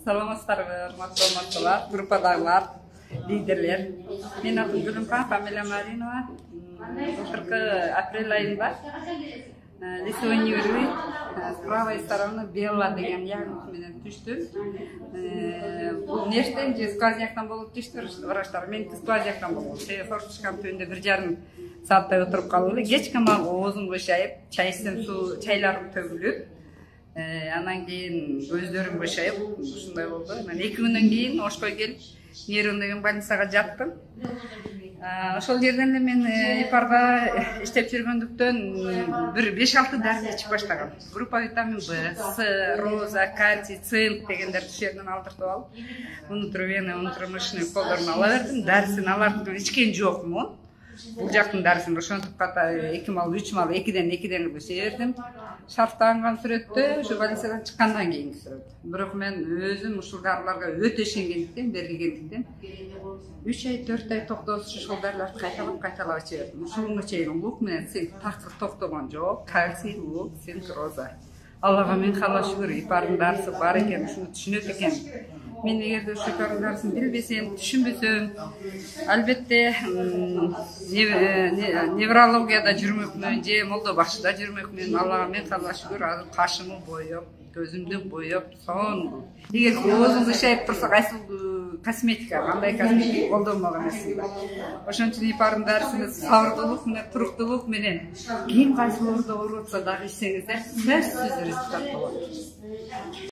Саламатсыздарбы, урматтуу омартуулар, группадагылар, лидерлер. Мен атым Гүлүмкан, фамилия Маринова. Былтыркы апрель айында лицевой уровень с правой стороны Белла деген диагноз менен түштүм. Бул нештен же сквозняктан болуп түштүр врачтар. Мен сквозняктан болду. Форточканын түбүндө 1,5 сааттай отуруп калды. Кечке мага оозум бошайып, чай ичсем суу чайларым төгүлүп, анан кийин көздөрүм бошайып, ушундай болду. Анан 2 күндөн кийин Ошко келип, нейрон деген больницага жаттым. Ошол жерден эле мен ИПАРда иштеп жүргөндүктөн бир 5-6 дарыны ичип баштагам. Группа витамин Б, С, роза, кальций, цинк дегендерди ушул жерден алдыртып алып, внутривенный, внутримышечный уколдорун ала бердим. Дарысын алардын ичкен жокмун. Бул жактын дарысын ошентип ката 2 мал 3 мал 2ден эле бердим. Шарттанган сүрөттө ушу больницадан чыккандан кийинки сүрөт. Бирок мен өзүм ушул дарыларга өтө ишенгендиктен, берилгендиктен 3 ай 4 ай токтоосуз ушул дарыларды кайталап иче бердим. Ушуга чейин лук менен цинк такыр токтогон жок. Кальций, лук, цинк, роза. Аллага миң халла шүгүр, ИПАРдын дарысы бар экен, ушуну түшүнөт экен. Мен эгерде ушул ИПАРдын дарысын билбесем, түшүнбөсөм, албетте неврологияда жүрмөкмүн, же молдо башыда жүрмөкмүн. Аллага миң халла шүгүр, азыр кашымы боеп, көзүмдү боеп, сонун. Эгер оозуңду шайып турса, кайсы косметика, кандай косметика колдонмок эмесмин да. Ошон үчүн ИПАРдын дарысын сабырдуулук менен, туруктуулук менен, ким кайсы оорудо ооруп атса дагы ичсеңиздер, сөзсүз результат болот.